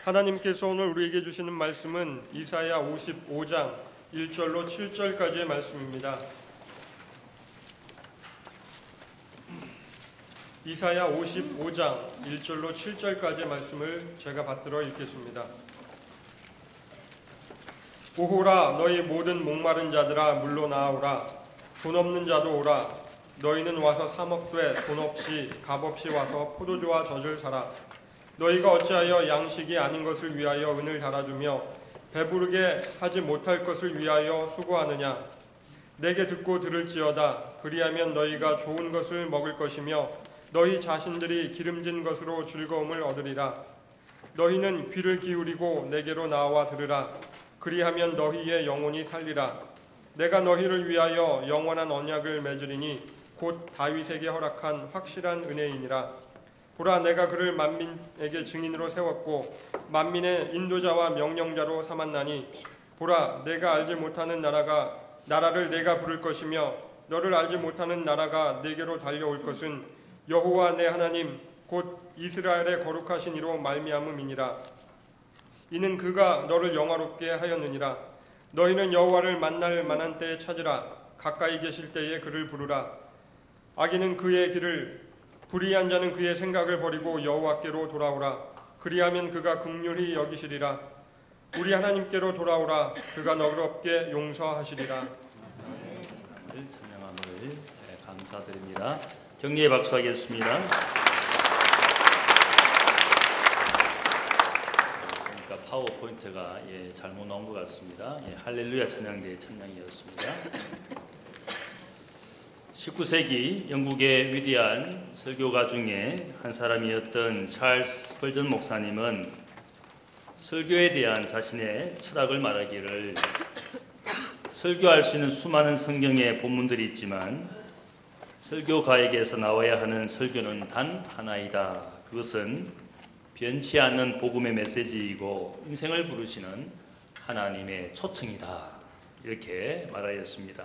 하나님께서 오늘 우리에게 주시는 말씀은 이사야 55장 1절로 7절까지의 말씀입니다. 이사야 55장 1절로 7절까지의 말씀을 제가 받들어 읽겠습니다. 오호라, 너희 모든 목마른 자들아 물로 나아오라. 돈 없는 자도 오라. 너희는 와서 사 먹되 돈 없이 값없이 와서 포도주와 젖을 사라. 너희가 어찌하여 양식이 아닌 것을 위하여 은을 달아주며 배부르게 하지 못할 것을 위하여 수고하느냐. 내게 듣고 들을지어다. 그리하면 너희가 좋은 것을 먹을 것이며 너희 자신들이 기름진 것으로 즐거움을 얻으리라. 너희는 귀를 기울이고 내게로 나와 들으라. 그리하면 너희의 영혼이 살리라. 내가 너희를 위하여 영원한 언약을 맺으리니 곧 다윗에게 허락한 확실한 은혜이니라. 보라, 내가 그를 만민에게 증인으로 세웠고 만민의 인도자와 명령자로 삼았나니 보라, 내가 알지 못하는 나라를 내가 부를 것이며 너를 알지 못하는 나라가 내게로 달려올 것은 여호와 내 하나님 곧 이스라엘의 거룩하신 이로 말미암음이니라. 이는 그가 너를 영화롭게 하였느니라. 너희는 여호와를 만날 만한 때에 찾으라. 가까이 계실 때에 그를 부르라. 악인은 그의 길을, 불의한 자는 그의 생각을 버리고 여호와께로 돌아오라. 그리하면 그가 긍휼히 여기시리라. 우리 하나님께로 돌아오라. 그가 너그럽게 용서하시리라. 찬양함을 감사드립니다. 격려의 박수하겠습니다. 파워포인트가 잘못 나온 것 같습니다. 할렐루야 찬양대의 찬양이었습니다. 19세기 영국의 위대한 설교가 중에 한 사람이었던 찰스 스펄전 목사님은 설교에 대한 자신의 철학을 말하기를, 설교할 수 있는 수많은 성경의 본문들이 있지만 설교가에게서 나와야 하는 설교는 단 하나이다. 그것은 변치 않는 복음의 메시지이고 인생을 부르시는 하나님의 초청이다. 이렇게 말하였습니다.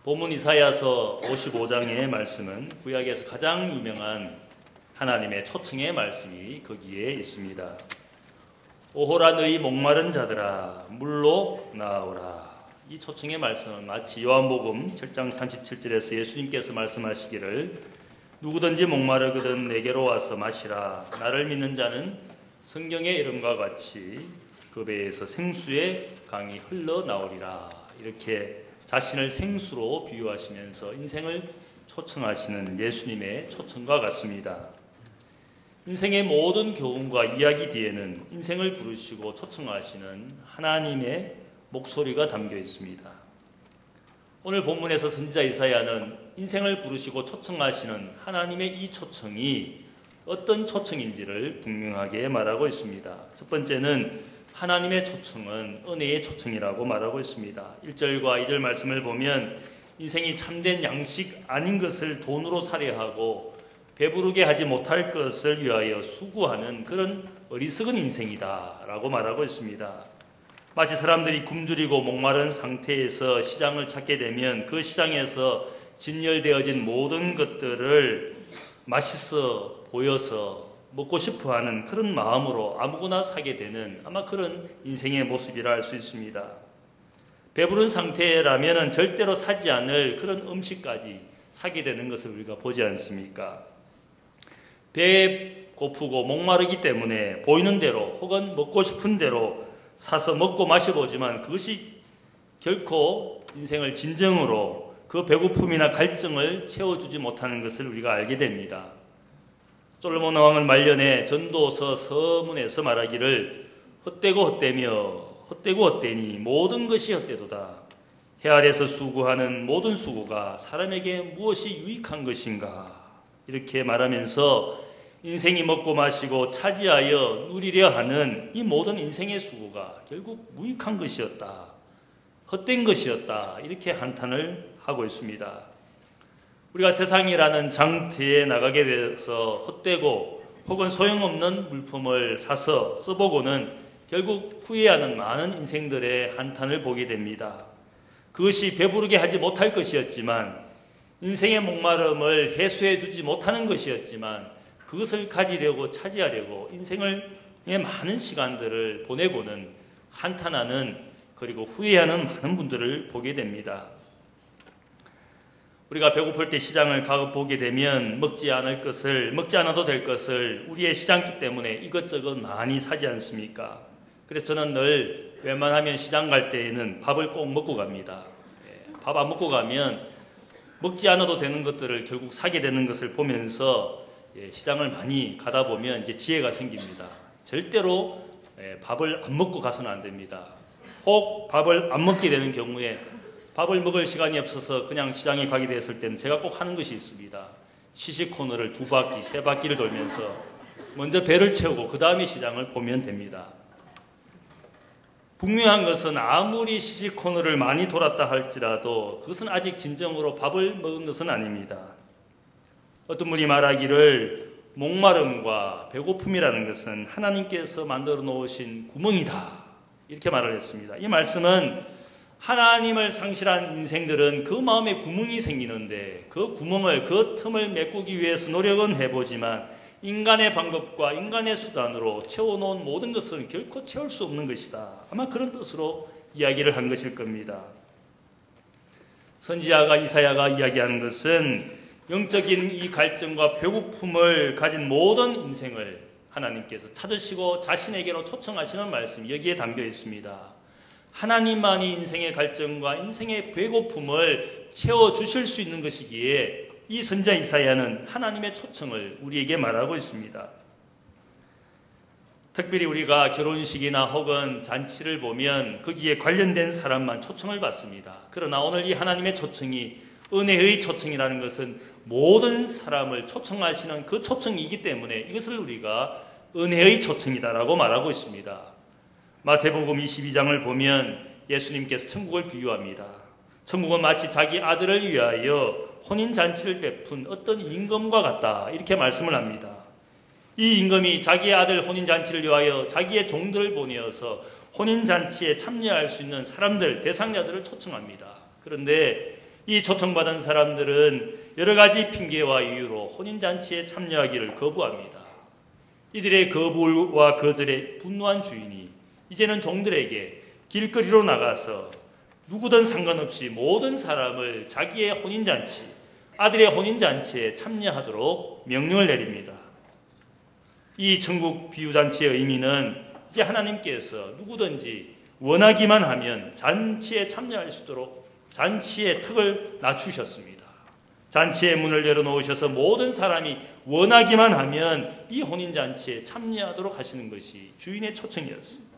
본문 이사야서 55장의 말씀은 구약에서 가장 유명한 하나님의 초청의 말씀이 거기에 있습니다. 오호라, 너희 목마른 자들아 물로 나아오라. 이 초청의 말씀은 마치 요한복음 7장 37절에서 예수님께서 말씀하시기를 누구든지 목마르거든 내게로 와서 마시라. 나를 믿는 자는 성경의 이름과 같이 그 배에서 생수의 강이 흘러나오리라. 이렇게 자신을 생수로 비유하시면서 인생을 초청하시는 예수님의 초청과 같습니다. 인생의 모든 교훈과 이야기 뒤에는 인생을 부르시고 초청하시는 하나님의 목소리가 담겨 있습니다. 오늘 본문에서 선지자 이사야는 인생을 부르시고 초청하시는 하나님의 이 초청이 어떤 초청인지를 분명하게 말하고 있습니다. 첫 번째는 하나님의 초청은 은혜의 초청이라고 말하고 있습니다. 1절과 2절 말씀을 보면 인생이 참된 양식 아닌 것을 돈으로 사려 하고 배부르게 하지 못할 것을 위하여 수고하는 그런 어리석은 인생이다 라고 말하고 있습니다. 마치 사람들이 굶주리고 목마른 상태에서 시장을 찾게 되면 그 시장에서 진열되어진 모든 것들을 맛있어 보여서 먹고 싶어하는 그런 마음으로 아무거나 사게 되는 아마 그런 인생의 모습이라 할 수 있습니다. 배부른 상태라면 절대로 사지 않을 그런 음식까지 사게 되는 것을 우리가 보지 않습니까? 배에 고프고 목마르기 때문에 보이는 대로 혹은 먹고 싶은 대로 사서 먹고 마셔보지만 그것이 결코 인생을 진정으로 그 배고픔이나 갈증을 채워주지 못하는 것을 우리가 알게 됩니다. 솔로몬 왕은 말년에 전도서 서문에서 말하기를 헛되고 헛되며 헛되고 헛되니 모든 것이 헛되도다. 해 아래서 수고하는 모든 수고가 사람에게 무엇이 유익한 것인가. 이렇게 말하면서 인생이 먹고 마시고 차지하여 누리려 하는 이 모든 인생의 수고가 결국 무익한 것이었다. 헛된 것이었다. 이렇게 한탄을 하고 있습니다. 우리가 세상이라는 장터에 나가게 돼서 헛되고 혹은 소용없는 물품을 사서 써보고는 결국 후회하는 많은 인생들의 한탄을 보게 됩니다. 그것이 배부르게 하지 못할 것이었지만 인생의 목마름을 해소해 주지 못하는 것이었지만 그것을 가지려고 차지하려고 인생을 많은 시간들을 보내고는 한탄하는, 그리고 후회하는 많은 분들을 보게 됩니다. 우리가 배고플 때 시장을 가보게 되면 먹지 않아도 될 것을 우리의 시장기 때문에 이것저것 많이 사지 않습니까? 그래서 저는 늘 웬만하면 시장 갈 때에는 밥을 꼭 먹고 갑니다. 밥 안 먹고 가면 먹지 않아도 되는 것들을 결국 사게 되는 것을 보면서 시장을 많이 가다 보면 이제 지혜가 생깁니다. 절대로 밥을 안 먹고 가서는 안 됩니다. 혹 밥을 안 먹게 되는 경우에 밥을 먹을 시간이 없어서 그냥 시장에 가게 되었을 때는 제가 꼭 하는 것이 있습니다. 시식 코너를 2바퀴, 3바퀴를 돌면서 먼저 배를 채우고 그 다음에 시장을 보면 됩니다. 분명한 것은 아무리 시식 코너를 많이 돌았다 할지라도 그것은 아직 진정으로 밥을 먹은 것은 아닙니다. 어떤 분이 말하기를 목마름과 배고픔이라는 것은 하나님께서 만들어 놓으신 구멍이다, 이렇게 말을 했습니다. 이 말씀은 하나님을 상실한 인생들은 그 마음에 구멍이 생기는데 그 구멍을, 그 틈을 메꾸기 위해서 노력은 해보지만 인간의 방법과 인간의 수단으로 채워놓은 모든 것은 결코 채울 수 없는 것이다. 아마 그런 뜻으로 이야기를 한 것일 겁니다. 선지자가 이사야가 이야기하는 것은 영적인 이 갈증과 배고픔을 가진 모든 인생을 하나님께서 찾으시고 자신에게로 초청하시는 말씀이 여기에 담겨 있습니다. 하나님만이 인생의 갈증과 인생의 배고픔을 채워주실 수 있는 것이기에 이 선지자 이사야는 하나님의 초청을 우리에게 말하고 있습니다. 특별히 우리가 결혼식이나 혹은 잔치를 보면 거기에 관련된 사람만 초청을 받습니다. 그러나 오늘 이 하나님의 초청이 은혜의 초청이라는 것은 모든 사람을 초청하시는 그 초청이기 때문에 이것을 우리가 은혜의 초청이다라고 말하고 있습니다. 마태복음 22장을 보면 예수님께서 천국을 비유합니다. 천국은 마치 자기 아들을 위하여 혼인잔치를 베푼 어떤 임금과 같다, 이렇게 말씀을 합니다. 이 임금이 자기의 아들 혼인잔치를 위하여 자기의 종들을 보내어서 혼인잔치에 참여할 수 있는 사람들, 대상자들을 초청합니다. 그런데 이 초청받은 사람들은 여러 가지 핑계와 이유로 혼인잔치에 참여하기를 거부합니다. 이들의 거부와 거절에 분노한 주인이 이제는 종들에게 길거리로 나가서 누구든 상관없이 모든 사람을 자기의 혼인잔치, 아들의 혼인잔치에 참여하도록 명령을 내립니다. 이 천국 비유잔치의 의미는 이제 하나님께서 누구든지 원하기만 하면 잔치에 참여할 수 있도록 잔치의 턱을 낮추셨습니다. 잔치의 문을 열어놓으셔서 모든 사람이 원하기만 하면 이 혼인잔치에 참여하도록 하시는 것이 주인의 초청이었습니다.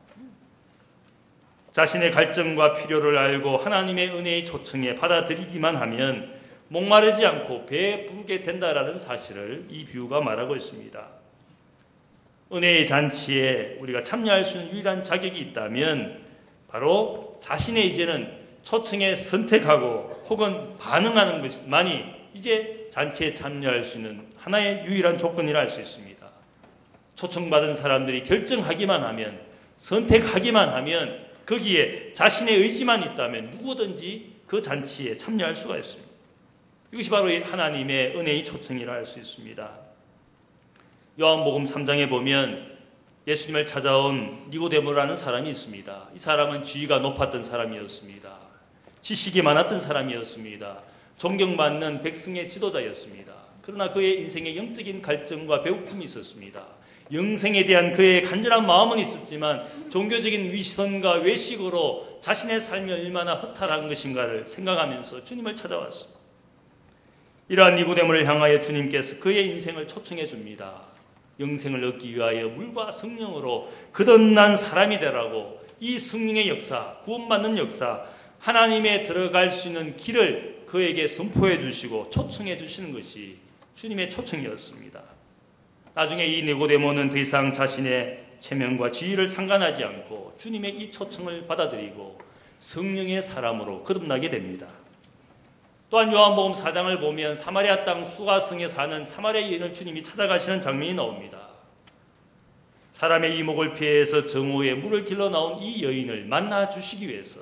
자신의 갈증과 필요를 알고 하나님의 은혜의 초청에 받아들이기만 하면 목마르지 않고 배에 부르게 된다라는 사실을 이 비유가 말하고 있습니다. 은혜의 잔치에 우리가 참여할 수 있는 유일한 자격이 있다면 바로 자신의 이제는 초청에 선택하고 혹은 반응하는 것만이 이제 잔치에 참여할 수 있는 하나의 유일한 조건이라 할 수 있습니다. 초청받은 사람들이 결정하기만 하면, 선택하기만 하면, 거기에 자신의 의지만 있다면 누구든지 그 잔치에 참여할 수가 있습니다. 이것이 바로 하나님의 은혜의 초청이라 할 수 있습니다. 요한복음 3장에 보면 예수님을 찾아온 니고데모라는 사람이 있습니다. 이 사람은 지위가 높았던 사람이었습니다. 지식이 많았던 사람이었습니다. 존경받는 백성의 지도자였습니다. 그러나 그의 인생에 영적인 갈증과 배고픔이 있었습니다. 영생에 대한 그의 간절한 마음은 있었지만 종교적인 위선과 외식으로 자신의 삶이 얼마나 허탈한 것인가를 생각하면서 주님을 찾아왔습니다. 이러한 니고데모를 향하여 주님께서 그의 인생을 초청해 줍니다. 영생을 얻기 위하여 물과 성령으로 거듭난 사람이 되라고, 이 성령의 역사, 구원받는 역사, 하나님에 들어갈 수 있는 길을 그에게 선포해 주시고 초청해 주시는 것이 주님의 초청이었습니다. 나중에 이 니고데모는 더 이상 자신의 체면과 지위를 상관하지 않고 주님의 이 초청을 받아들이고 성령의 사람으로 거듭나게 됩니다. 또한 요한복음 4장을 보면 사마리아 땅 수가성에 사는 사마리아 여인을 주님이 찾아가시는 장면이 나옵니다. 사람의 이목을 피해서 정오에 물을 길러 나온 이 여인을 만나 주시기 위해서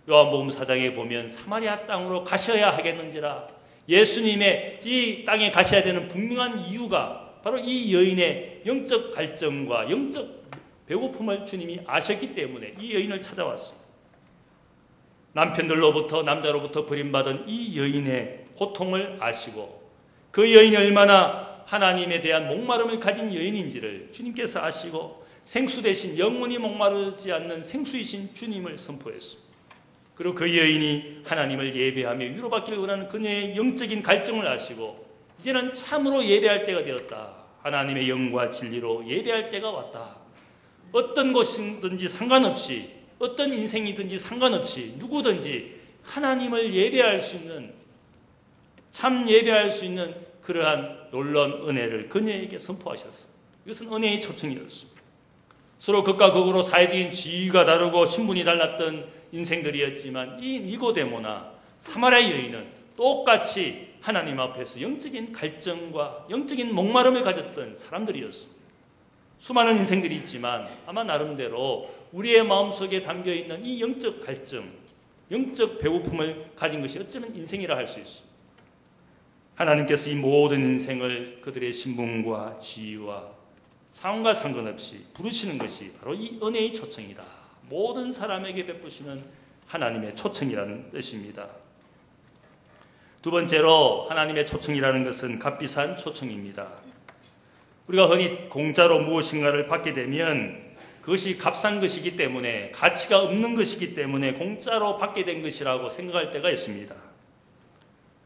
요한복음 4장에 보면 사마리아 땅으로 가셔야 하겠는지라, 예수님의 이 땅에 가셔야 되는 분명한 이유가 바로 이 여인의 영적 갈증과 영적 배고픔을 주님이 아셨기 때문에 이 여인을 찾아왔습니다. 남자로부터 버림받은 이 여인의 고통을 아시고 그 여인이 얼마나 하나님에 대한 목마름을 가진 여인인지를 주님께서 아시고 생수 대신 영원히 목마르지 않는 생수이신 주님을 선포했습니다. 그리고 그 여인이 하나님을 예배하며 위로받기를 원하는 그녀의 영적인 갈증을 아시고 이제는 참으로 예배할 때가 되었다. 하나님의 영과 진리로 예배할 때가 왔다. 어떤 곳이든지 상관없이 어떤 인생이든지 상관없이 누구든지 하나님을 예배할 수 있는 참 예배할 수 있는 그러한 놀라운 은혜를 그녀에게 선포하셨습니다. 이것은 은혜의 초청이었습니다. 서로 극과 극으로 사회적인 지위가 다르고 신분이 달랐던 인생들이었지만 이 니고데모나 사마리아 여인은 똑같이 하나님 앞에서 영적인 갈증과 영적인 목마름을 가졌던 사람들이었습니다. 수많은 인생들이 있지만 아마 나름대로 우리의 마음속에 담겨있는 이 영적 갈증, 영적 배고픔을 가진 것이 어쩌면 인생이라 할 수 있습니다. 하나님께서 이 모든 인생을 그들의 신분과 지위와 상황과 상관없이 부르시는 것이 바로 이 은혜의 초청이다. 모든 사람에게 베푸시는 하나님의 초청이라는 뜻입니다. 두 번째로 하나님의 초청이라는 것은 값비싼 초청입니다. 우리가 흔히 공짜로 무엇인가를 받게 되면 그것이 값싼 것이기 때문에 가치가 없는 것이기 때문에 공짜로 받게 된 것이라고 생각할 때가 있습니다.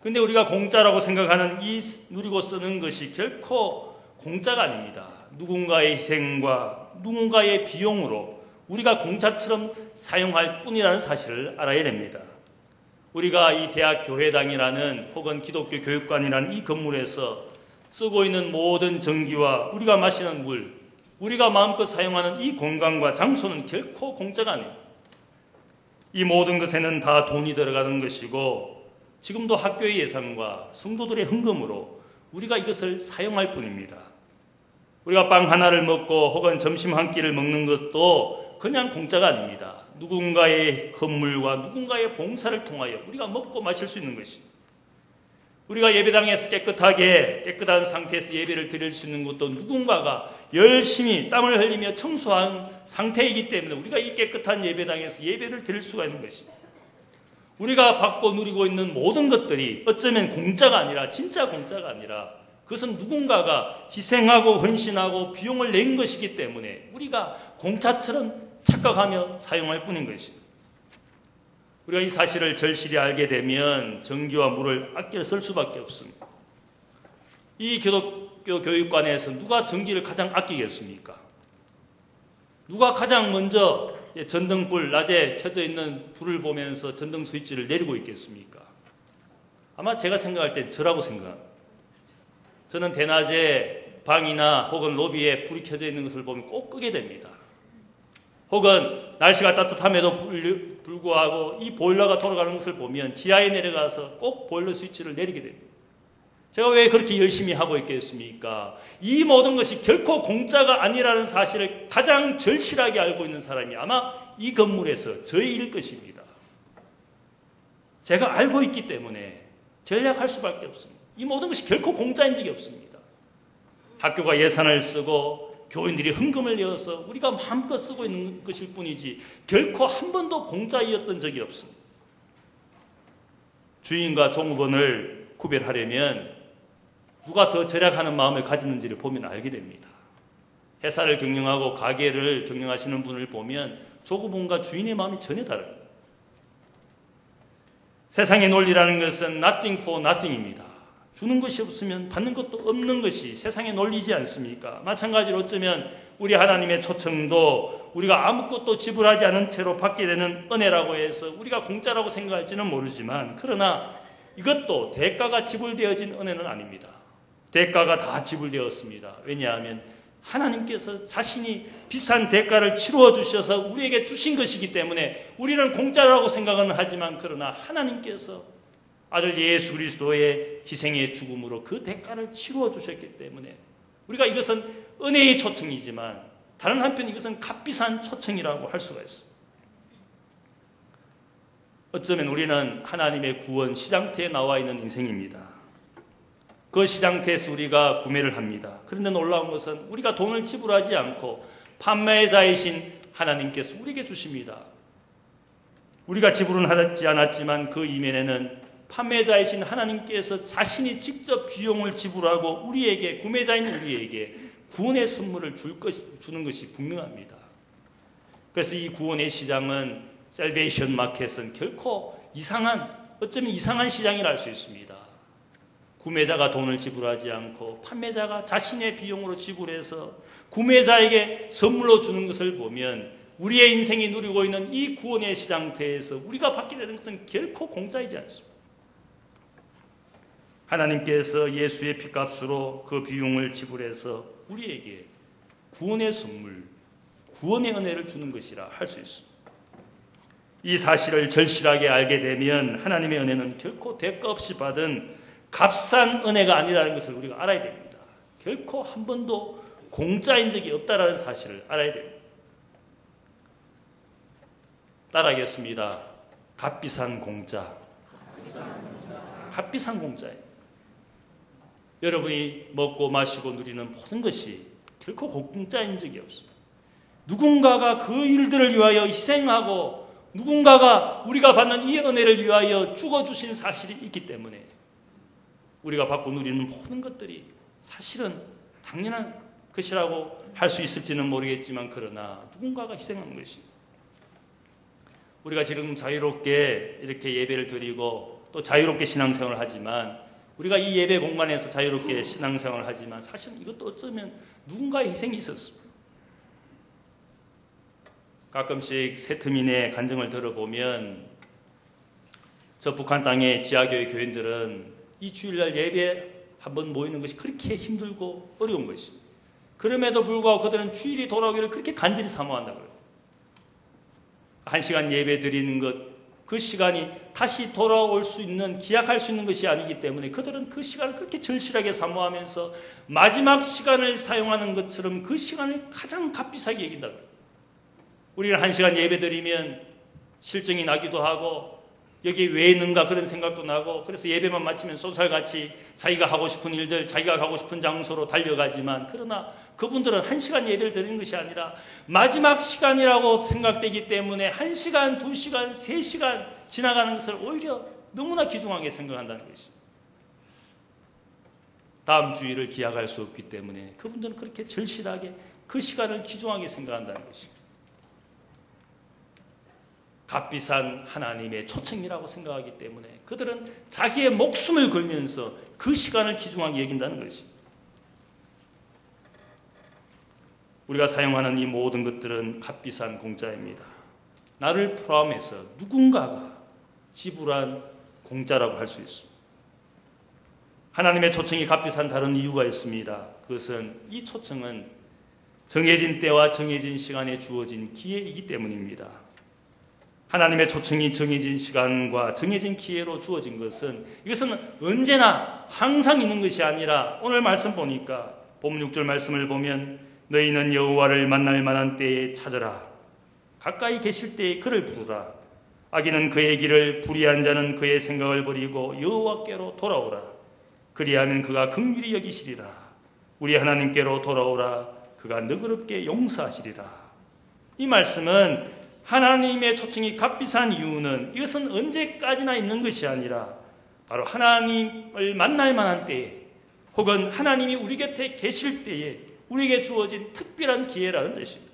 그런데 우리가 공짜라고 생각하는 이 누리고 쓰는 것이 결코 공짜가 아닙니다. 누군가의 희생과 누군가의 비용으로 우리가 공짜처럼 사용할 뿐이라는 사실을 알아야 됩니다. 우리가 이 대학 교회당이라는 혹은 기독교 교육관이라는 이 건물에서 쓰고 있는 모든 전기와 우리가 마시는 물, 우리가 마음껏 사용하는 이 공간과 장소는 결코 공짜가 아닙니다. 이 모든 것에는 다 돈이 들어가는 것이고 지금도 학교의 예산과 성도들의 헌금으로 우리가 이것을 사용할 뿐입니다. 우리가 빵 하나를 먹고 혹은 점심 한 끼를 먹는 것도 그냥 공짜가 아닙니다. 누군가의 헌물과 누군가의 봉사를 통하여 우리가 먹고 마실 수 있는 것입니다. 우리가 예배당에서 깨끗한 상태에서 예배를 드릴 수 있는 것도 누군가가 열심히 땀을 흘리며 청소한 상태이기 때문에 우리가 이 깨끗한 예배당에서 예배를 드릴 수가 있는 것입니다. 우리가 받고 누리고 있는 모든 것들이 어쩌면 공짜가 아니라 진짜 공짜가 아니라 그것은 누군가가 희생하고 헌신하고 비용을 낸 것이기 때문에 우리가 공짜처럼 착각하며 사용할 뿐인 것입니다. 우리가 이 사실을 절실히 알게 되면 전기와 물을 아껴 쓸 수밖에 없습니다. 이 기독교 교육관에서 누가 전기를 가장 아끼겠습니까? 누가 가장 먼저 전등불, 낮에 켜져 있는 불을 보면서 전등 스위치를 내리고 있겠습니까? 아마 제가 생각할 땐 저라고 생각합니다. 저는 대낮에 방이나 혹은 로비에 불이 켜져 있는 것을 보면 꼭 끄게 됩니다. 혹은 날씨가 따뜻함에도 불구하고 이 보일러가 돌아가는 것을 보면 지하에 내려가서 꼭 보일러 스위치를 내리게 됩니다. 제가 왜 그렇게 열심히 하고 있겠습니까? 이 모든 것이 결코 공짜가 아니라는 사실을 가장 절실하게 알고 있는 사람이 아마 이 건물에서 저희일 것입니다. 제가 알고 있기 때문에 전략할 수밖에 없습니다. 이 모든 것이 결코 공짜인 적이 없습니다. 학교가 예산을 쓰고 교인들이 헌금을 내어서 우리가 마음껏 쓰고 있는 것일 뿐이지 결코 한 번도 공짜이었던 적이 없습니다. 주인과 종업원을 구별하려면 누가 더 절약하는 마음을 가지는지를 보면 알게 됩니다. 회사를 경영하고 가게를 경영하시는 분을 보면 종업원과 주인의 마음이 전혀 다릅니다. 세상의 논리라는 것은 nothing for nothing입니다. 주는 것이 없으면 받는 것도 없는 것이 세상의 논리지 않습니까? 마찬가지로 어쩌면 우리 하나님의 초청도 우리가 아무것도 지불하지 않은 채로 받게 되는 은혜라고 해서 우리가 공짜라고 생각할지는 모르지만 그러나 이것도 대가가 지불되어진 은혜는 아닙니다. 대가가 다 지불되었습니다. 왜냐하면 하나님께서 자신이 비싼 대가를 치루어 주셔서 우리에게 주신 것이기 때문에 우리는 공짜라고 생각은 하지만 그러나 하나님께서 아들 예수 그리스도의 희생의 죽음으로 그 대가를 치루어 주셨기 때문에 우리가 이것은 은혜의 초청이지만 다른 한편 이것은 값비싼 초청이라고 할 수가 있습니다. 어쩌면 우리는 하나님의 구원 시장터에 나와 있는 인생입니다. 그 시장터에서 우리가 구매를 합니다. 그런데 놀라운 것은 우리가 돈을 지불하지 않고 판매자이신 하나님께서 우리에게 주십니다. 우리가 지불은 하지 않았지만 그 이면에는 판매자이신 하나님께서 자신이 직접 비용을 지불하고 우리에게, 구매자인 우리에게 구원의 선물을 주는 것이 분명합니다. 그래서 이 구원의 시장은, 셀베이션 마켓은 결코 어쩌면 이상한 시장이라 할 수 있습니다. 구매자가 돈을 지불하지 않고 판매자가 자신의 비용으로 지불해서 구매자에게 선물로 주는 것을 보면 우리의 인생이 누리고 있는 이 구원의 시장터에서 우리가 받게 되는 것은 결코 공짜이지 않습니다. 하나님께서 예수의 피값으로 그 비용을 지불해서 우리에게 구원의 선물, 구원의 은혜를 주는 것이라 할 수 있습니다. 이 사실을 절실하게 알게 되면 하나님의 은혜는 결코 대가 없이 받은 값싼 은혜가 아니라는 것을 우리가 알아야 됩니다. 결코 한 번도 공짜인 적이 없다는 사실을 알아야 됩니다. 따라하겠습니다. 값비싼 공짜. 값비싼 공짜예요. 여러분이 먹고 마시고 누리는 모든 것이 결코 공짜인 적이 없습니다. 누군가가 그 일들을 위하여 희생하고 누군가가 우리가 받는 이 은혜를 위하여 죽어주신 사실이 있기 때문에 우리가 받고 누리는 모든 것들이 사실은 당연한 것이라고 할 수 있을지는 모르겠지만 그러나 누군가가 희생한 것입니다. 우리가 지금 자유롭게 이렇게 예배를 드리고 또 자유롭게 신앙생활을 하지만 우리가 이 예배 공간에서 자유롭게 신앙생활을 하지만 사실은 이것도 어쩌면 누군가의 희생이 있었습니다. 가끔씩 세트민의 간증을 들어보면 저 북한 땅의 지하교회 교인들은 이 주일날 예배 한번 모이는 것이 그렇게 힘들고 어려운 것입니다. 그럼에도 불구하고 그들은 주일이 돌아오기를 그렇게 간절히 사모한다 그래요. 1시간 예배 드리는 것, 그 시간이 다시 돌아올 수 있는, 기약할 수 있는 것이 아니기 때문에 그들은 그 시간을 그렇게 절실하게 사모하면서 마지막 시간을 사용하는 것처럼 그 시간을 가장 값비싸게 여긴다 그래요. 우리는 1시간 예배 드리면 실증이 나기도 하고 여기 왜 있는가 그런 생각도 나고 그래서 예배만 마치면 쏜살같이 자기가 하고 싶은 일들, 자기가 가고 싶은 장소로 달려가지만 그러나 그분들은 1시간 예배를 드리는 것이 아니라 마지막 시간이라고 생각되기 때문에 1시간, 2시간, 3시간 지나가는 것을 오히려 너무나 귀중하게 생각한다는 것입니다. 다음 주일을 기약할 수 없기 때문에 그분들은 그렇게 절실하게 그 시간을 귀중하게 생각한다는 것입니다. 값비싼 하나님의 초청이라고 생각하기 때문에 그들은 자기의 목숨을 걸면서 그 시간을 귀중하게 여긴다는 것입니다. 우리가 사용하는 이 모든 것들은 값비싼 공짜입니다. 나를 포함해서 누군가가 지불한 공짜라고 할 수 있습니다. 하나님의 초청이 값비싼 다른 이유가 있습니다. 그것은 이 초청은 정해진 때와 정해진 시간에 주어진 기회이기 때문입니다. 하나님의 초청이 정해진 시간과 정해진 기회로 주어진 것은 이것은 언제나 항상 있는 것이 아니라 오늘 말씀 보니까 본문 6절 말씀을 보면 너희는 여호와를 만날 만한 때에 찾으라. 가까이 계실 때에 그를 부르라. 악인은 그의 길을 불의한 자는 그의 생각을 버리고 여호와께로 돌아오라. 그리하면 그가 긍휼히 여기시리라. 우리 하나님께로 돌아오라. 그가 너그럽게 용서하시리라. 이 말씀은 하나님의 초청이 값비싼 이유는 이것은 언제까지나 있는 것이 아니라 바로 하나님을 만날 만한 때에 혹은 하나님이 우리 곁에 계실 때에 우리에게 주어진 특별한 기회라는 뜻입니다.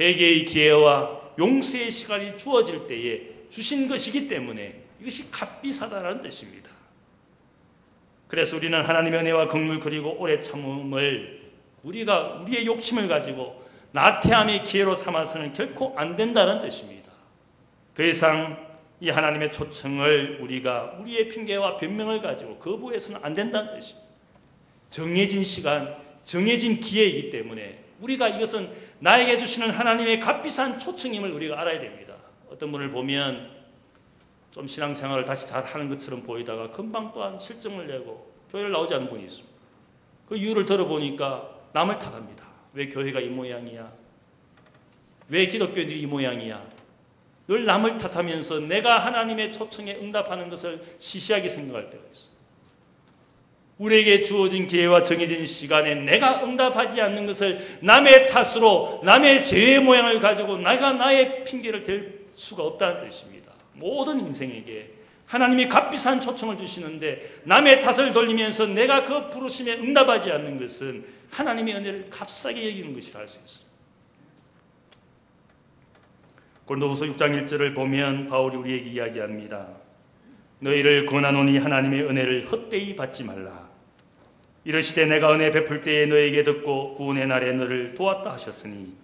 회개의 기회와 용서의 시간이 주어질 때에 주신 것이기 때문에 이것이 값비싸다라는 뜻입니다. 그래서 우리는 하나님의 은혜와 긍휼 그리고 오래 참음을 우리가 우리의 욕심을 가지고 나태함의 기회로 삼아서는 결코 안 된다는 뜻입니다. 더 이상 이 하나님의 초청을 우리가 우리의 핑계와 변명을 가지고 거부해서는 안 된다는 뜻입니다. 정해진 시간, 정해진 기회이기 때문에 우리가 이것은 나에게 주시는 하나님의 값비싼 초청임을 우리가 알아야 됩니다. 어떤 분을 보면 좀 신앙생활을 다시 잘하는 것처럼 보이다가 금방 또한 실증을 내고 교회를 나오지 않는 분이 있습니다. 그 이유를 들어보니까 남을 탓합니다. 왜 교회가 이 모양이야? 왜 기독교인들이 이 모양이야? 늘 남을 탓하면서 내가 하나님의 초청에 응답하는 것을 시시하게 생각할 때가 있어요. 우리에게 주어진 기회와 정해진 시간에 내가 응답하지 않는 것을 남의 탓으로 남의 죄의 모양을 가지고 내가 나의 핑계를 댈 수가 없다는 뜻입니다. 모든 인생에게 하나님이 값비싼 초청을 주시는데 남의 탓을 돌리면서 내가 그 부르심에 응답하지 않는 것은 하나님의 은혜를 값싸게 여기는 것이라 할 수 있습니다. 고린도후서 6장 1절을 보면 바울이 우리에게 이야기합니다. 너희를 권하노니 하나님의 은혜를 헛되이 받지 말라. 이르시되 내가 은혜 베풀 때에 너에게 듣고 구원의 날에 너를 도왔다 하셨으니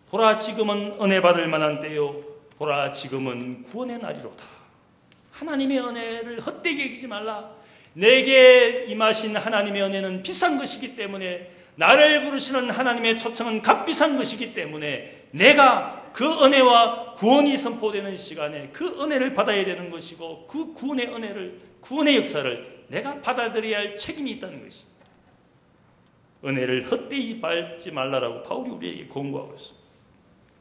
보라 지금은 은혜 받을 만한 때요 보라 지금은 구원의 날이로다. 하나님의 은혜를 헛되이 여기지 말라. 내게 임하신 하나님의 은혜는 비싼 것이기 때문에 나를 부르시는 하나님의 초청은 값비싼 것이기 때문에 내가 그 은혜와 구원이 선포되는 시간에 그 은혜를 받아야 되는 것이고 그 구원의 은혜를, 구원의 역사를 내가 받아들여야 할 책임이 있다는 것입니다. 은혜를 헛되이 밟지 말라라고 바울이 우리에게 권고하고 있습니다.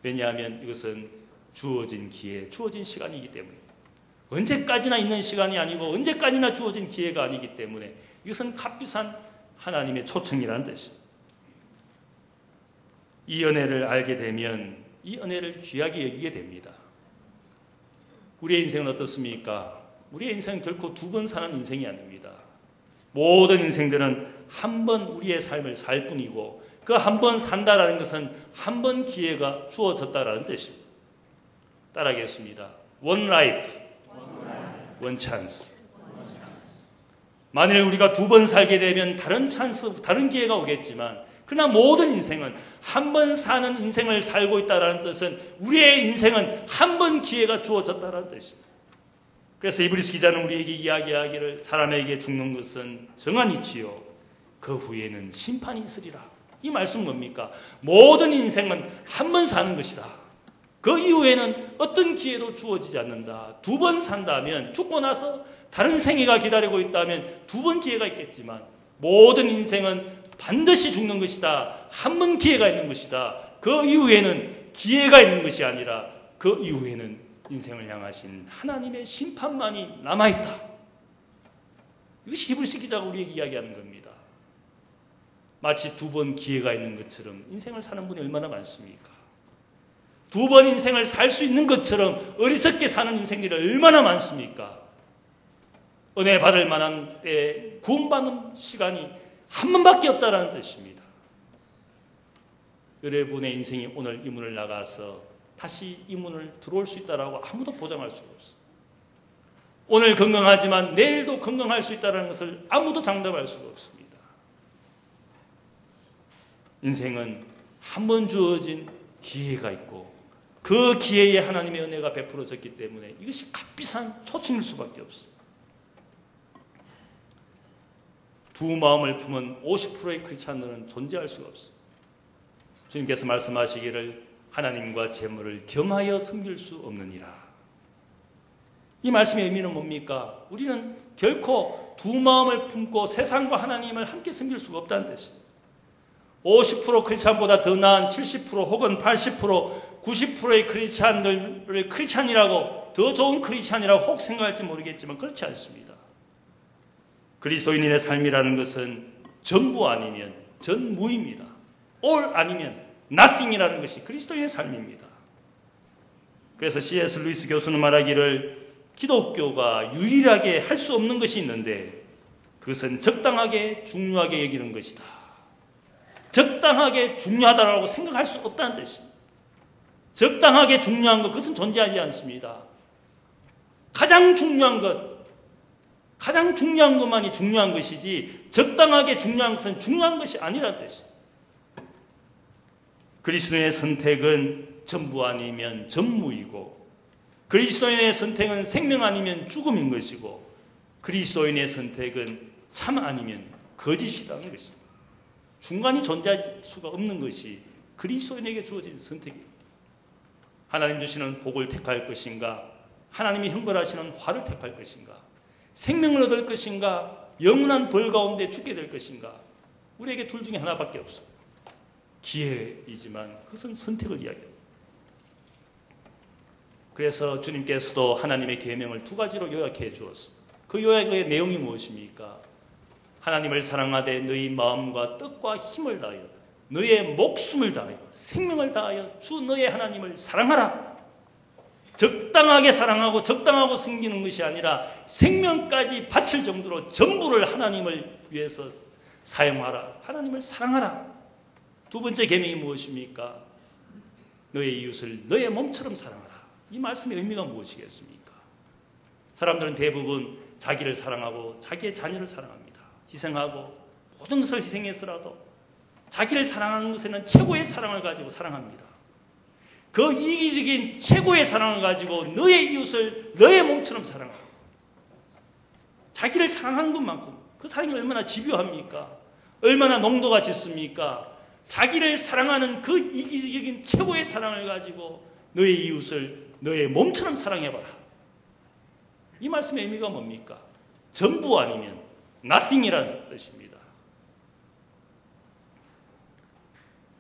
왜냐하면 이것은 주어진 기회, 주어진 시간이기 때문입니다. 언제까지나 있는 시간이 아니고 언제까지나 주어진 기회가 아니기 때문에 이것은 값비싼 하나님의 초청이라는 뜻입니다. 이 은혜를 알게 되면 이 은혜를 귀하게 여기게 됩니다. 우리의 인생은 어떻습니까? 우리의 인생은 결코 두 번 사는 인생이 아닙니다. 모든 인생들은 한 번 우리의 삶을 살 뿐이고 그 한 번 산다라는 것은 한 번 기회가 주어졌다라는 뜻입니다. 따라하겠습니다. One life, one chance. 만일 우리가 두 번 살게 되면 다른 찬스, 다른 기회가 오겠지만 그러나 모든 인생은 한 번 사는 인생을 살고 있다는 뜻은 우리의 인생은 한 번 기회가 주어졌다는 뜻입니다. 그래서 이브리스 기자는 우리에게 이야기하기를 사람에게 죽는 것은 정한 이치요 그 후에는 심판이 있으리라. 이 말씀은 뭡니까? 모든 인생은 한 번 사는 것이다. 그 이후에는 어떤 기회도 주어지지 않는다. 두 번 산다면 죽고 나서 다른 생애가 기다리고 있다면 두 번 기회가 있겠지만 모든 인생은 반드시 죽는 것이다. 한 번 기회가 있는 것이다. 그 이후에는 기회가 있는 것이 아니라 그 이후에는 인생을 향하신 하나님의 심판만이 남아있다. 이것이 히브리서 기자가 우리에게 이야기하는 겁니다. 마치 두 번 기회가 있는 것처럼 인생을 사는 분이 얼마나 많습니까? 두 번 인생을 살 수 있는 것처럼 어리석게 사는 인생들이 얼마나 많습니까? 은혜 받을 만한 때 구원받는 시간이 한 번밖에 없다라는 뜻입니다. 여러분의 인생이 오늘 이 문을 나가서 다시 이 문을 들어올 수 있다라고 아무도 보장할 수가 없습니다. 오늘 건강하지만 내일도 건강할 수 있다는 것을 아무도 장담할 수가 없습니다. 인생은 한 번 주어진 기회가 있고 그 기회에 하나님의 은혜가 베풀어졌기 때문에 이것이 값비싼 초청일 수밖에 없습니다. 두 마음을 품은 50%의 크리스찬들은 존재할 수가 없습니다. 주님께서 말씀하시기를 하나님과 재물을 겸하여 섬길 수 없느니라. 이 말씀의 의미는 뭡니까? 우리는 결코 두 마음을 품고 세상과 하나님을 함께 섬길 수가 없다는 뜻입니다. 50% 크리스찬보다 더 나은 70% 혹은 80%, 90%의 크리스찬들을 크리스찬이라고 더 좋은 크리스찬이라고 혹 생각할지 모르겠지만 그렇지 않습니다. 그리스도인의 삶이라는 것은 전부 아니면 전무입니다. all 아니면 nothing이라는 것이 그리스도인의 삶입니다. 그래서 C.S. 루이스 교수는 말하기를 기독교가 유일하게 할 수 없는 것이 있는데 그것은 적당하게 중요하게 여기는 것이다. 적당하게 중요하다고 생각할 수 없다는 뜻입니다. 적당하게 중요한 것, 그것은 존재하지 않습니다. 가장 중요한 것만이 중요한 것이지 적당하게 중요한 것은 중요한 것이 아니라는 뜻입니다. 그리스도인의 선택은 전부 아니면 전무이고 그리스도인의 선택은 생명 아니면 죽음인 것이고 그리스도인의 선택은 참 아니면 거짓이라는 것입니다. 중간이 존재할 수가 없는 것이 그리스도인에게 주어진 선택입니다. 하나님 주시는 복을 택할 것인가? 하나님이 형벌하시는 화를 택할 것인가? 생명을 얻을 것인가? 영원한 벌 가운데 죽게 될 것인가? 우리에게 둘 중에 하나밖에 없습니다. 기회이지만 그것은 선택을 이야기합니다. 그래서 주님께서도 하나님의 계명을 두 가지로 요약해 주었습니다. 그 요약의 내용이 무엇입니까? 하나님을 사랑하되 너희 마음과 뜻과 힘을 다하여 너의 목숨을 다하여 생명을 다하여 주 너의 하나님을 사랑하라. 적당하게 사랑하고 적당하고 섬기는 것이 아니라 생명까지 바칠 정도로 전부를 하나님을 위해서 사용하라. 하나님을 사랑하라. 두 번째 계명이 무엇입니까? 너의 이웃을 너의 몸처럼 사랑하라. 이 말씀의 의미가 무엇이겠습니까? 사람들은 대부분 자기를 사랑하고 자기의 자녀를 사랑합니다. 희생하고 모든 것을 희생해서라도 자기를 사랑하는 것에는 최고의 사랑을 가지고 사랑합니다. 그 이기적인 최고의 사랑을 가지고 너의 이웃을 너의 몸처럼 사랑하라. 자기를 사랑하는 것만큼 그 사랑이 얼마나 집요합니까? 얼마나 농도가 짙습니까? 자기를 사랑하는 그 이기적인 최고의 사랑을 가지고 너의 이웃을 너의 몸처럼 사랑해봐라. 이 말씀의 의미가 뭡니까? 전부 아니면 nothing이라는 뜻입니다.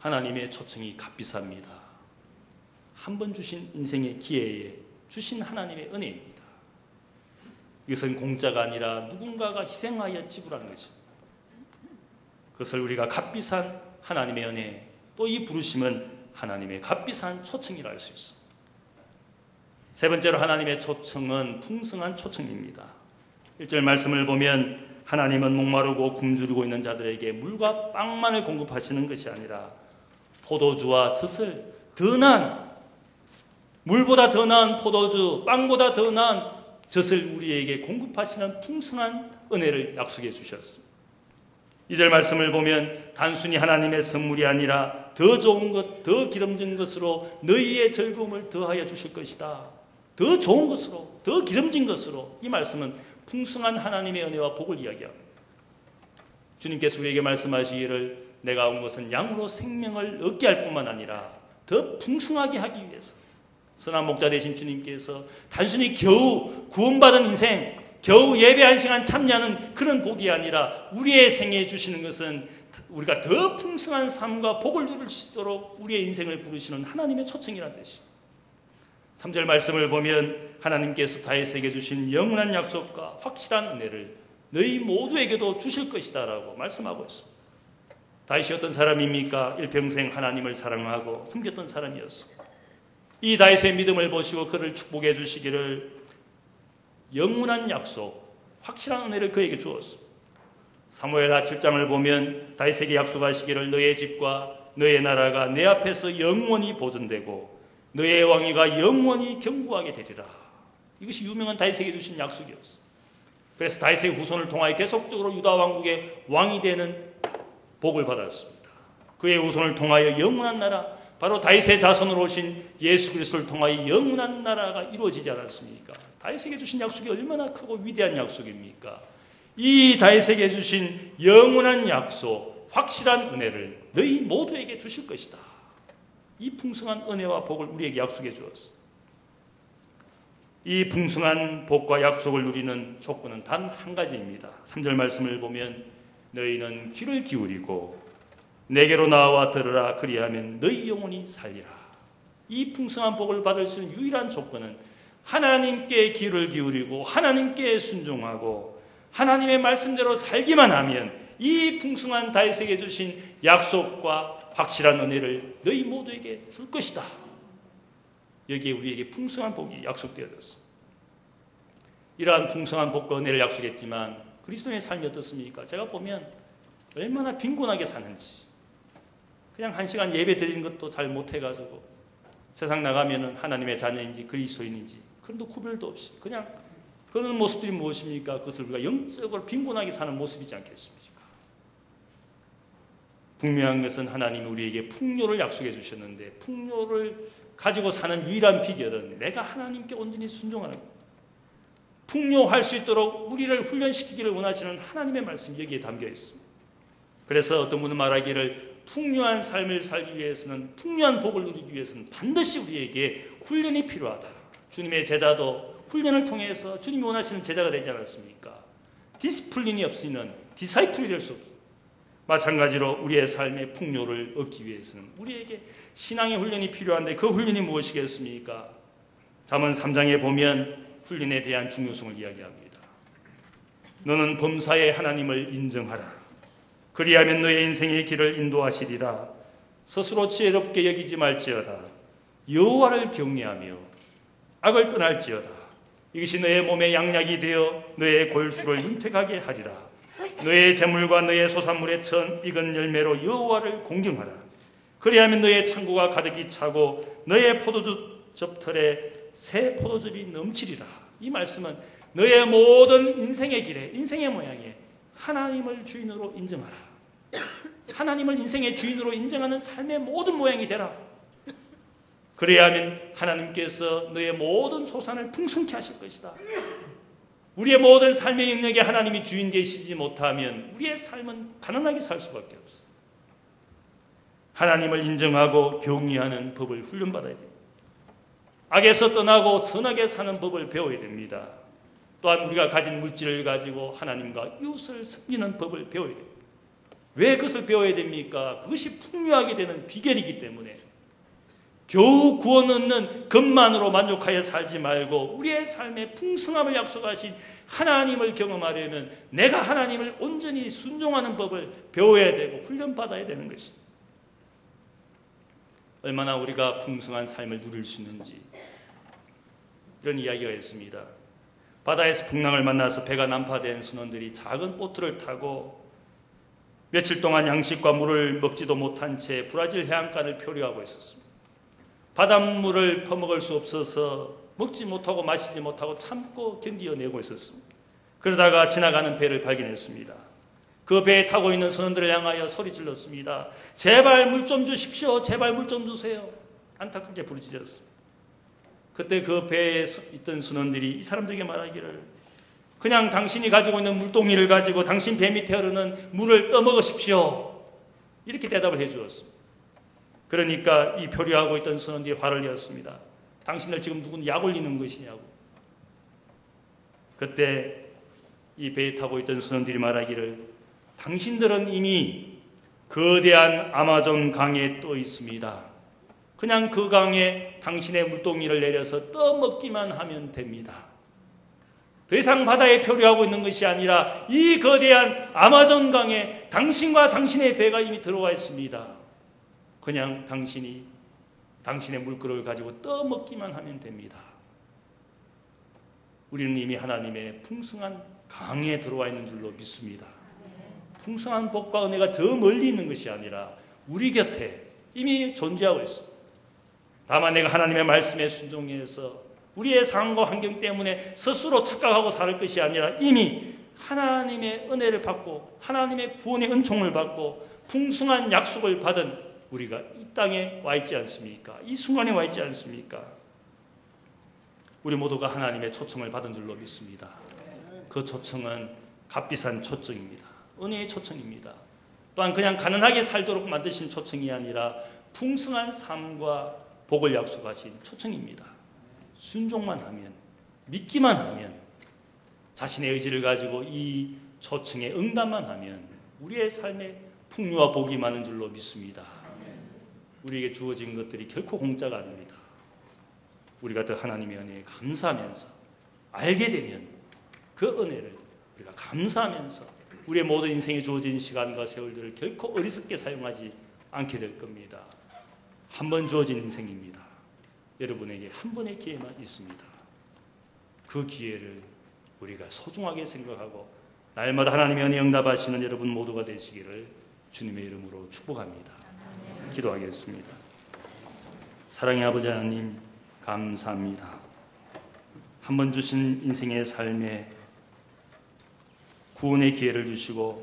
하나님의 초청이 값비쌉니다. 한 번 주신 인생의 기회에 주신 하나님의 은혜입니다. 이것은 공짜가 아니라 누군가가 희생하여 지불하는 것입니다. 그것을 우리가 값비싼 하나님의 은혜, 또 이 부르심은 하나님의 값비싼 초청이라 할 수 있습니다. 세 번째로 하나님의 초청은 풍성한 초청입니다. 1절 말씀을 보면 하나님은 목마르고 굶주리고 있는 자들에게 물과 빵만을 공급하시는 것이 아니라 포도주와 젖을 더 나은, 물보다 더 나은 포도주, 빵보다 더 나은 젖을 우리에게 공급하시는 풍성한 은혜를 약속해 주셨습니다. 2절 말씀을 보면 단순히 하나님의 선물이 아니라 더 좋은 것, 더 기름진 것으로 너희의 즐거움을 더하여 주실 것이다. 더 좋은 것으로, 더 기름진 것으로. 이 말씀은 풍성한 하나님의 은혜와 복을 이야기합니다. 주님께서 우리에게 말씀하시기를 내가 온 것은 양으로 생명을 얻게 할 뿐만 아니라 더 풍성하게 하기 위해서. 선한 목자 되신 주님께서 단순히 겨우 구원받은 인생, 겨우 예배 한 시간 참여하는 그런 복이 아니라 우리의 생애에 주시는 것은 우리가 더 풍성한 삶과 복을 누릴 수 있도록 우리의 인생을 부르시는 하나님의 초청이라는 뜻입니다. 3절 말씀을 보면 하나님께서 다윗에게 주신 영원한 약속과 확실한 은혜를 너희 모두에게도 주실 것이다 라고 말씀하고 있습니다. 다윗이 어떤 사람입니까? 일평생 하나님을 사랑하고 섬겼던 사람이었습니다. 이 다윗의 믿음을 보시고 그를 축복해 주시기를 영원한 약속, 확실한 은혜를 그에게 주었습니다. 사무엘하 7장을 보면 다윗에게 약속하시기를 너의 집과 너의 나라가 내 앞에서 영원히 보존되고 너의 왕위가 영원히 견고하게 되리라. 이것이 유명한 다윗에게 주신 약속이었습니다. 그래서 다윗의 후손을 통하여 계속적으로 유다 왕국의 왕이 되는 복을 받았습니다. 그의 후손을 통하여 영원한 나라, 바로 다윗의 자손으로 오신 예수 그리스도를 통하여 영원한 나라가 이루어지지 않았습니까? 다윗에게 주신 약속이 얼마나 크고 위대한 약속입니까? 이 다윗에게 주신 영원한 약속, 확실한 은혜를 너희 모두에게 주실 것이다. 이 풍성한 은혜와 복을 우리에게 약속해 주었어. 이 풍성한 복과 약속을 누리는 조건은 단 한 가지입니다. 3절 말씀을 보면 너희는 귀를 기울이고 내게로 나와 들으라 그리하면 너희 영혼이 살리라. 이 풍성한 복을 받을 수 있는 유일한 조건은 하나님께 귀를 기울이고 하나님께 순종하고 하나님의 말씀대로 살기만 하면 이 풍성한 다윗에게 주신 약속과 확실한 은혜를 너희 모두에게 줄 것이다. 여기에 우리에게 풍성한 복이 약속되어졌습니다. 이러한 풍성한 복과 은혜를 약속했지만 그리스도의 삶이 어떻습니까? 제가 보면 얼마나 빈곤하게 사는지, 그냥 한 시간 예배 드리는 것도 잘 못해가지고 세상 나가면 하나님의 자녀인지 그리스도인인지 그런 구별도 없이 그냥 그런 모습들이 무엇입니까? 그것을 우리가 영적으로 빈곤하게 사는 모습이지 않겠습니까? 분명한 것은 하나님이 우리에게 풍요를 약속해 주셨는데 풍요를 가지고 사는 유일한 비결은 내가 하나님께 온전히 순종하는 것. 풍요할 수 있도록 우리를 훈련시키기를 원하시는 하나님의 말씀이 여기에 담겨 있습니다. 그래서 어떤 분은 말하기를 풍요한 삶을 살기 위해서는, 풍요한 복을 누리기 위해서는 반드시 우리에게 훈련이 필요하다. 주님의 제자도 훈련을 통해서 주님이 원하시는 제자가 되지 않았습니까? 디스플린이 없이는 디사이플이 될 수 없습니다. 마찬가지로 우리의 삶의 풍요를 얻기 위해서는 우리에게 신앙의 훈련이 필요한데 그 훈련이 너는 범사의 하나님을 인정하라. 그리하면 너의 인생의 길을 인도하시리라. 스스로 지혜롭게 여기지 말지어다. 여호와를 경외하며 악을 떠날지어다. 이것이 너의 몸의 양약이 되어 너의 골수를 윤택하게 하리라. 너의 재물과 너의 소산물의 천 익은 열매로 여호와를 공경하라. 그리하면 너의 창고가 가득히 차고 너의 포도주 접털에 새 포도즙이 넘치리라. 이 말씀은 너의 모든 인생의 길에, 인생의 모양에 하나님을 주인으로 인정하라. 하나님을 인생의 주인으로 인정하는 삶의 모든 모양이 되라. 그래야 하면 하나님께서 너의 모든 소산을 풍성케 하실 것이다. 우리의 모든 삶의 영역에 하나님이 주인 되시지 못하면 우리의 삶은 가난하게 살 수밖에 없어. 하나님을 인정하고 경외하는 법을 훈련받아야 됩니다. 악에서 떠나고 선하게 사는 법을 배워야 됩니다. 또한 우리가 가진 물질을 가지고 하나님과 이웃을 섬기는 법을 배워야 됩니다. 왜 그것을 배워야 됩니까? 그것이 풍요하게 되는 비결이기 때문에. 겨우 구원 얻는 것만으로 만족하여 살지 말고 우리의 삶의 풍성함을 약속하신 하나님을 경험하려면 내가 하나님을 온전히 순종하는 법을 배워야 되고 훈련받아야 되는 것입니다. 얼마나 우리가 풍성한 삶을 누릴 수 있는지 이런 이야기가 있습니다. 바다에서 풍랑을 만나서 배가 난파된 선원들이 작은 보트를 타고 며칠 동안 양식과 물을 먹지도 못한 채 브라질 해안가를 표류하고 있었습니다. 바닷물을 퍼먹을 수 없어서 먹지 못하고 마시지 못하고 참고 견디어내고 있었습니다. 그러다가 지나가는 배를 발견했습니다. 그 배에 타고 있는 선원들을 향하여 소리 질렀습니다. 제발 물 좀 주십시오. 제발 물 좀 주세요. 안타깝게 부르짖었습니다. 그때 그 배에 있던 선원들이 이 사람들에게 말하기를 그냥 당신이 가지고 있는 물동이를 가지고 당신 배 밑에 흐르는 물을 떠먹으십시오. 이렇게 대답을 해 주었습니다. 그러니까 이 표류하고 있던 선원들이 화를 내었습니다. 당신들 지금 누군 약 올리는 것이냐고. 그때 이 배에 타고 있던 선원들이 말하기를 당신들은 이미 거대한 아마존 강에 떠 있습니다. 그냥 그 강에 당신의 물동이를 내려서 떠먹기만 하면 됩니다. 더 이상 바다에 표류하고 있는 것이 아니라 이 거대한 아마존 강에 당신과 당신의 배가 이미 들어와 있습니다. 그냥 당신이 당신의 물그릇을 가지고 떠먹기만 하면 됩니다. 우리는 이미 하나님의 풍성한 강에 들어와 있는 줄로 믿습니다. 풍성한 복과 은혜가 저 멀리 있는 것이 아니라 우리 곁에 이미 존재하고 있습니다. 다만 내가 하나님의 말씀에 순종해서 우리의 상황과 환경 때문에 스스로 착각하고 살 것이 아니라 이미 하나님의 은혜를 받고 하나님의 구원의 은총을 받고 풍성한 약속을 받은 우리가 이 땅에 와 있지 않습니까? 이 순간에 와 있지 않습니까? 우리 모두가 하나님의 초청을 받은 줄로 믿습니다. 그 초청은 값비싼 초청입니다. 은혜의 초청입니다. 또한 그냥 가난하게 살도록 만드신 초청이 아니라 풍성한 삶과 복을 약속하신 초청입니다. 순종만 하면, 믿기만 하면, 자신의 의지를 가지고 이 초청에 응답만 하면 우리의 삶에 풍요와 복이 많은 줄로 믿습니다. 우리에게 주어진 것들이 결코 공짜가 아닙니다. 우리가 더 하나님의 은혜에 감사하면서 알게 되면 그 은혜를 우리가 감사하면서 우리의 모든 인생에 주어진 시간과 세월들을 결코 어리석게 사용하지 않게 될 겁니다. 한 번 주어진 인생입니다. 여러분에게 한 번의 기회만 있습니다. 그 기회를 우리가 소중하게 생각하고 날마다 하나님의 은혜 응답하시는 여러분 모두가 되시기를 주님의 이름으로 축복합니다. 기도하겠습니다. 사랑의 아버지 하나님 감사합니다. 한 번 주신 인생의 삶에 구원의 기회를 주시고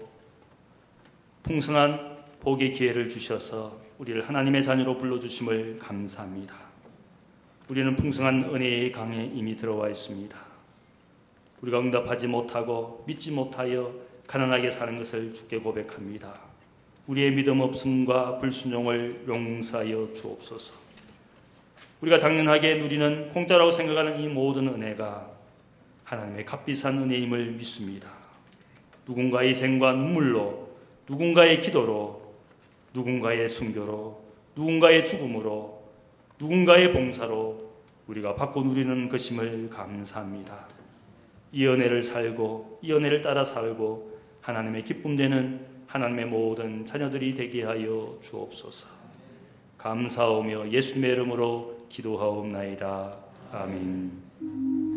풍성한 복의 기회를 주셔서 우리를 하나님의 자녀로 불러주심을 감사합니다. 우리는 풍성한 은혜의 강에 이미 들어와 있습니다. 우리가 응답하지 못하고 믿지 못하여 가난하게 사는 것을 주께 고백합니다. 우리의 믿음 없음과 불순종을 용서하여 주옵소서. 우리가 당연하게 누리는 공짜라고 생각하는 이 모든 은혜가 하나님의 값비싼 은혜임을 믿습니다. 누군가의 생과 눈물로, 누군가의 기도로, 누군가의 순교로, 누군가의 죽음으로, 누군가의 봉사로 우리가 받고 누리는 것임을 감사합니다. 이 은혜를 살고 이 은혜를 따라 살고 하나님의 기쁨 되는 하나님의 모든 자녀들이 되게 하여 주옵소서. 감사하며 예수님의 이름으로 기도하옵나이다. 아멘.